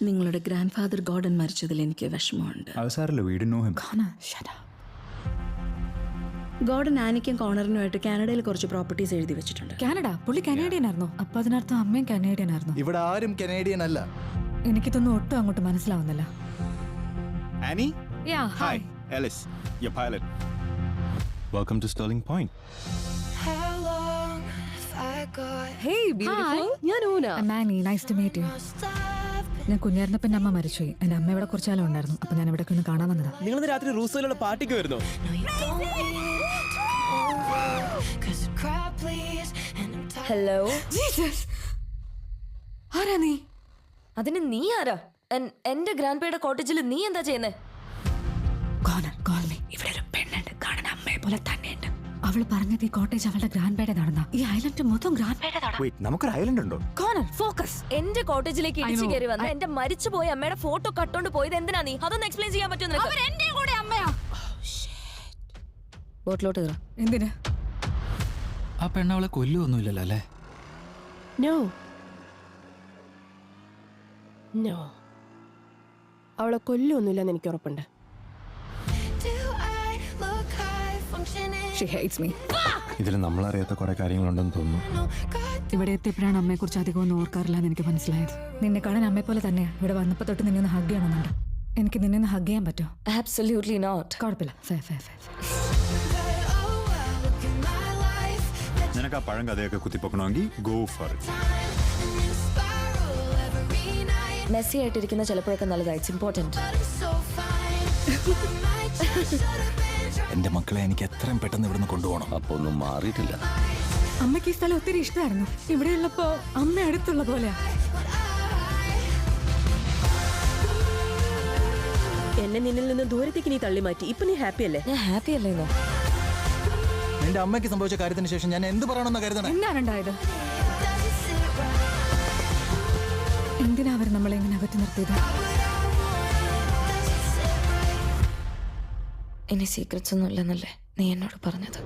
നിങ്ങളുടെ grand father Gordon മരിച്ചതിൽ എനിക്ക് വിഷമമുണ്ട്. അവസാരല്ലോ വീട് നോഹം. ഗോർഡൻ ആനിക്കും കോണറിനുമായിട്ട് കാനഡയിൽ കുറച്ച് പ്രോപ്പർട്ടീസ് എഴുതി വെച്ചിട്ടുണ്ട്. കാനഡ? പുള്ളി കനേഡിയൻ ആയിരുന്നോ? അപ്പൊ അതിനർത്ഥം അമ്മയും കനേഡിയൻ ആയിരുന്നു. ഇവിടെ ആരും കനേഡിയൻ അല്ല. എനിക്കിതൊന്നും ഒട്ടും അങ്ങോട്ട് മനസ്സിലാവുന്നില്ല. Annie? Hi. Alice, your pilot. Welcome to Sterling Point. Hey, beautiful. ഞാൻ ഊന. Manny, nice to meet you. ഞാൻ കുഞ്ഞായിരുന്നപ്പോ എൻ്റെ അമ്മ മരിച്ചുപോയി. എൻ്റെ അമ്മ ഇവിടെ കുറച്ചാലും ഉണ്ടായിരുന്നു. അപ്പൊ ഞാൻ ഇവിടെ ഒന്ന് കാണാൻ വന്നതാ. നിങ്ങൾ രാത്രി റൂസോയിലുള്ള പാർട്ടിക്ക് വരുന്നോ? ഹലോ. ആരാ നീ? അതിന് നീ ആരാ? എന്റെ ഗ്രാൻഡ് പേയുടെ കോട്ടേജിൽ നീ എന്താ ചെയ്യുന്നേ? Connor, call me. ഇവിടെ ഒരു പെണ്ണുണ്ട്, കാണാൻ അമ്മയെ പോലെ തന്നെയുണ്ട്. അവള് പറഞ്ഞത് ഈ കോട്ടേജ് അവളുടെ ഗ്രാൻഡ് പേടേതാണെന്നാ. ഈ ഐലൻഡ് മൊത്തം ഗ്രാൻഡ് പേടേതാണ്. Wait, നമുക്കൊരു ഐലൻഡ് ഉണ്ടോ? Connor, focus. എന്റെ കോട്ടേജിലേക്ക് ഇടിച്ചു കയറി വന്ന എന്റെ മരിച്ചുപോയ അമ്മയുടെ ഫോട്ടോ കട്ടോണ്ട് പോയത് എന്തിനാ? നീ അതൊന്ന് എക്സ്പ്ലെയിൻ ചെയ്യാൻ പറ്റുമോ നിനക്ക്? എന്റെ കൂടെ അമ്മയാ. ബോട്ടിലോട്ട് കയറാം. എന്തിനാ? ആ പെണ്ണവളെ കൊല്ലുവൊന്നുമില്ലല്ലോ അല്ലേ? നോ, അവളെ കൊല്ലൊന്നുമില്ലെന്ന് എനിക്ക് ഉറപ്പുണ്ട്. She hates me. ഇതിൽ നമ്മളറിയാത്ത കുറെ കാര്യങ്ങളുണ്ടെന്ന് തോന്നുന്നു. ഇവിടെ എത്തിയപ്പോഴാണ് അമ്മയെ കുറിച്ച് അധികം ഒന്നും ഓർക്കാറില്ല എന്ന് എനിക്ക് മനസ്സിലായത്. നിന്നെ കാണാൻ അമ്മയെ പോലെ തന്നെയാ. ഇവിടെ വന്നപ്പോ തൊട്ട് നിന്നെ ഒന്ന് ഹഗ് ചെയ്യണമെന്നുണ്ട്. എനിക്ക് നിന്നെ ഒന്ന് ഹഗ് ചെയ്യാൻ പറ്റുമോ? Absolutely not. കുഴപ്പമില്ല. നിനക്ക് ആ പഴം കഥയൊക്കെ കുത്തിപ്പൊക്കണമെങ്കിൽ ഗോ ഫോർ ഇറ്റ്. മെസ്സി ആയിട്ടിരിക്കുന്ന ചിലപ്പോഴൊക്കെ നല്ലതാ. It's important. എന്റെ മക്കളെ എനിക്ക് എത്രയും പെട്ടെന്ന് ഇവിടുന്ന് കൊണ്ടുപോകണം. അപ്പൊ ഒന്നും മാറിയിട്ടില്ല. അമ്മയ്ക്ക് ഈ സ്ഥലം ഒത്തിരി ഇഷ്ടമായിരുന്നു. ഇവിടെയുള്ളപ്പോ അമ്മ അടുത്തുള്ള പോലെയാ. എന്നെ നിന്നിൽ നിന്ന് ദൂരത്തേക്ക് നീ തള്ളി മാറ്റി. ഇപ്പൊ നീ ഹാപ്പി അല്ലേ? ഞാൻ ഹാപ്പി അല്ലേന്നോ? നിന്റെ അമ്മയ്ക്ക് സംഭവിച്ച കാര്യത്തിന് ശേഷം ഞാൻ എന്ത് പറയണമെന്ന് കരുതണം? എന്നാണുണ്ടായത്? എന്തിനാ അവർ നമ്മളെ ഇങ്ങനെ അകറ്റി നിർത്തിയത്? ഇനി സീക്രറ്റ്സ് ഒന്നും ഇല്ലെന്നല്ലേ നീ എന്നോട് പറഞ്ഞത്?